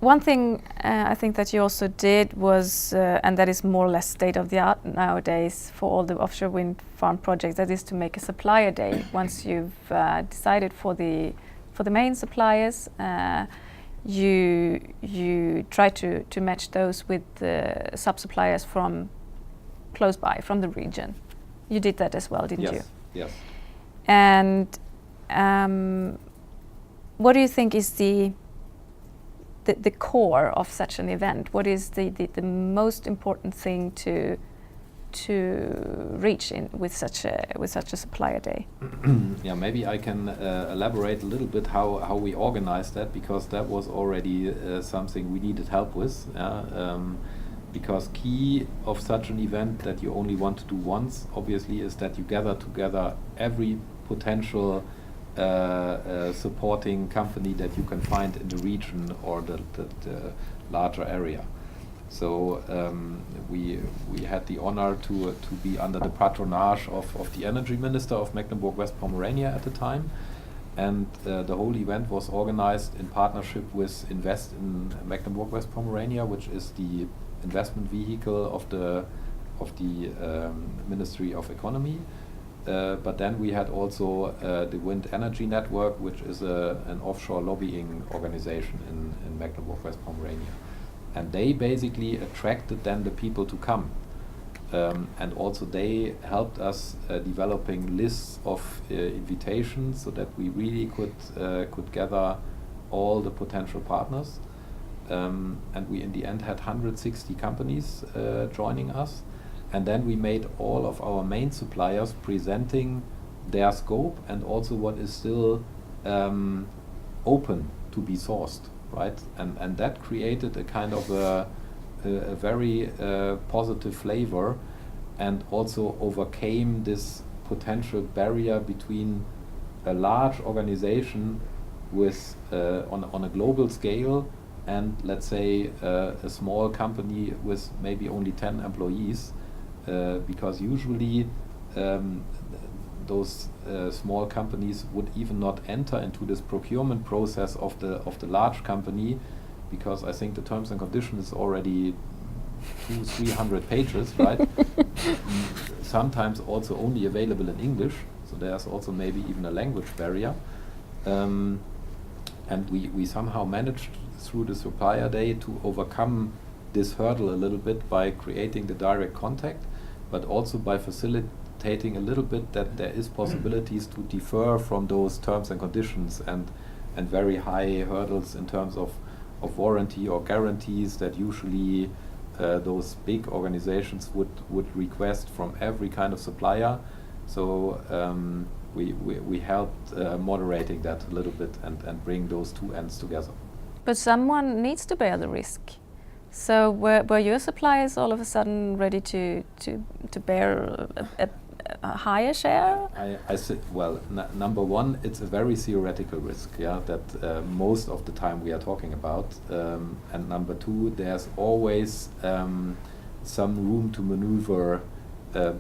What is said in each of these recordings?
One thing I think that you also did was, and that is more or less state of the art nowadays for all the offshore wind farm projects, that is to make a supplier day. Once you've decided for the main suppliers, you try to match those with the sub-suppliers from close by, from the region. You did that as well, didn't you? Yes. And what do you think is the core of such an event? What is the most important thing to reach with such a supplier day? Yeah, maybe I can elaborate a little bit how we organized that, because that was already something we needed help with. Because key of such an event that you only want to do once, obviously, is that you gather together every potential supporting company that you can find in the region or the larger area. So we had the honor to be under the patronage of the energy minister of Mecklenburg-West Pomerania at the time, and the whole event was organized in partnership with Invest in Mecklenburg-West Pomerania, which is the investment vehicle of the Ministry of Economy. But then we had also the Wind Energy Network, which is an offshore lobbying organization in Mecklenburg-West Pomerania. And they basically attracted then the people to come. And also they helped us developing lists of invitations so that we really could gather all the potential partners. And we in the end had 160 companies joining us. And then we made all of our main suppliers presenting their scope and also what is still open to be sourced, right? And that created a kind of a very positive flavor, and also overcame this potential barrier between a large organization with on a global scale and, let's say, a small company with maybe only 10 employees. Because usually those small companies would even not enter into this procurement process of the large company, because I think the terms and conditions is already 200-300 pages, right? Sometimes also only available in English, so there's also maybe even a language barrier. And we somehow managed through the supplier day to overcome this hurdle a little bit by creating the direct contact, but also by facilitating a little bit that there is possibilities to defer from those terms and conditions and very high hurdles in terms of warranty or guarantees that usually those big organizations would request from every kind of supplier. So we helped moderating that a little bit and bring those two ends together. But someone needs to bear the risk. So were your suppliers all of a sudden ready to bear a higher share? I said, well, number one, it's a very theoretical risk, yeah, that most of the time we are talking about. And number two, there's always some room to maneuver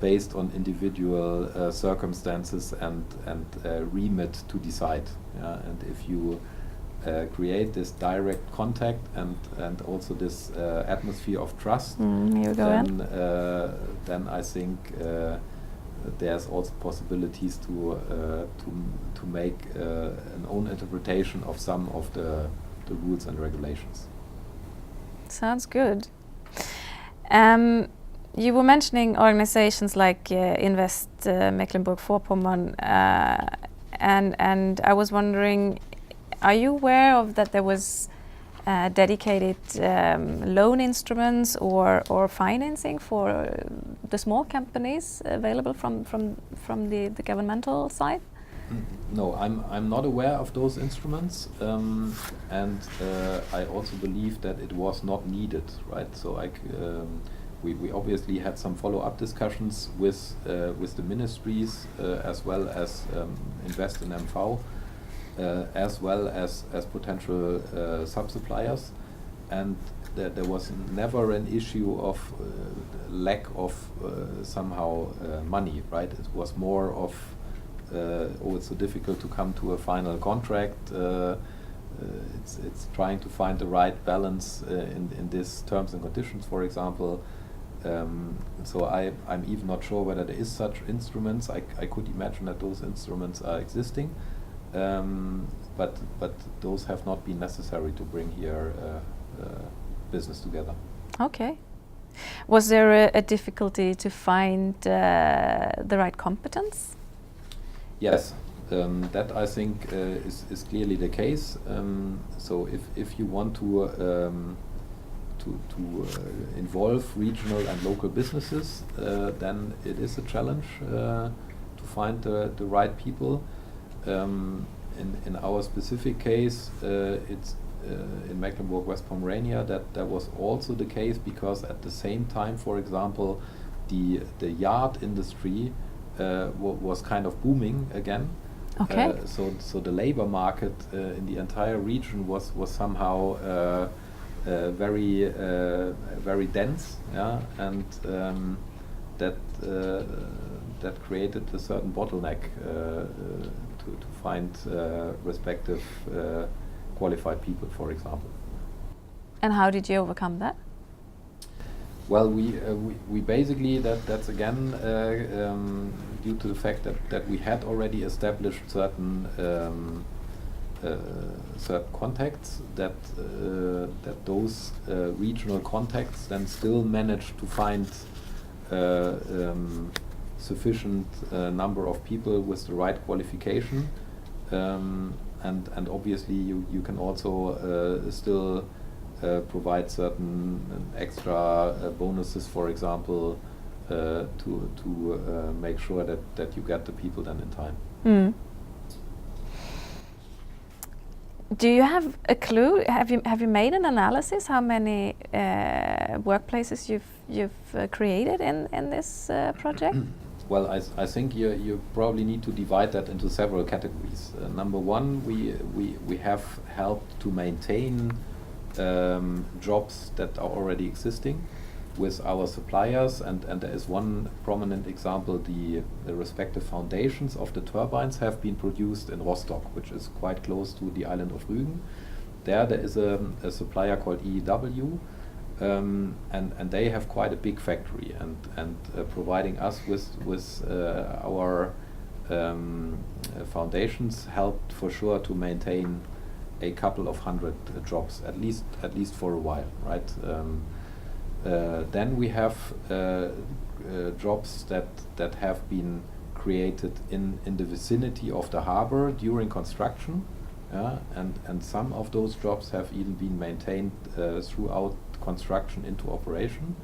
based on individual circumstances and remit to decide. Yeah? And if you create this direct contact and also this atmosphere of trust, then I think there's also possibilities to make an own interpretation of some of the rules and regulations. Sounds good. You were mentioning organizations like Invest Mecklenburg-Vorpommern, and I was wondering, are you aware of that there was dedicated loan instruments or financing for the small companies available from the governmental side? No, I'm not aware of those instruments, and I also believe that it was not needed, right? So we obviously had some follow-up discussions with the ministries as well as Invest in MV. As well as potential sub-suppliers, and there was never an issue of lack of somehow money, right? It was more of it's so difficult to come to a final contract, it's trying to find the right balance in this terms and conditions, for example. So I'm even not sure whether there is such instruments. I could imagine that those instruments are existing, but those have not been necessary to bring here business together. Okay. Was there a difficulty to find the right competence? Yes, that I think is clearly the case. So if you want to involve regional and local businesses, then it is a challenge to find the right people. In our specific case, it's in Mecklenburg-West Pomerania that was also the case, because at the same time, for example, the yard industry was kind of booming again. Okay. So the labor market in the entire region was somehow very very dense, yeah, and that created a certain bottleneck to find respective qualified people, for example. And how did you overcome that? Well, we basically that's again due to the fact that we had already established certain contacts, that those regional contacts then still managed to find sufficient number of people with the right qualification, and obviously you can also still provide certain extra bonuses, for example, to make sure that you get the people then in time. Mm. Do you have a clue? Have you made an analysis how many workplaces you've created in this project? Well, I think you probably need to divide that into several categories. Number one, we have helped to maintain jobs that are already existing with our suppliers, and there is one prominent example. The respective foundations of the turbines have been produced in Rostock, which is quite close to the island of Rügen. There is a supplier called E.ON, and they have quite a big factory, and providing us with our foundations helped for sure to maintain a couple of hundred jobs, at least for a while, right? Then we have jobs that have been created in the vicinity of the harbor during construction, and some of those jobs have even been maintained throughout construction into operation.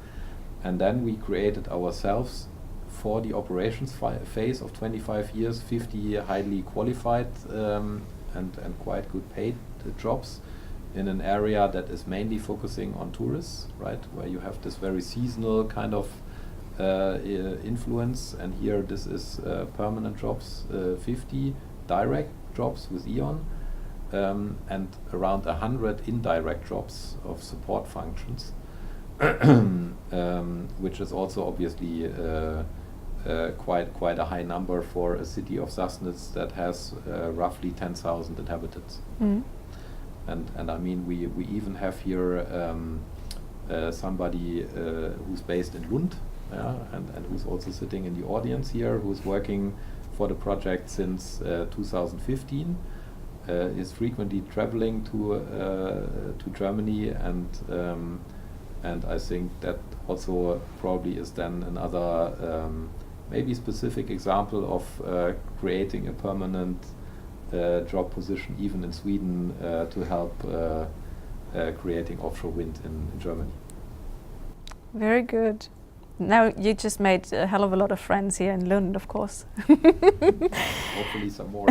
And then we created ourselves, for the operations phase of 25 years, 50 highly qualified and quite good paid jobs in an area that is mainly focusing on tourists, right, where you have this very seasonal kind of influence. And here this is permanent jobs, 50 direct jobs with E.ON, and around 100 indirect jobs of support functions, which is also obviously quite a high number for a city of Sassnitz that has roughly 10,000 inhabitants. Mm. And I mean, we even have here somebody who's based in Lund, and who's also sitting in the audience here, who's working for the project since 2015, is frequently traveling to Germany, and I think that also probably is then another maybe specific example of creating a permanent job position even in Sweden to help creating offshore wind in Germany. Very good. Now you just made a hell of a lot of friends here in Lund, of course. Hopefully some more.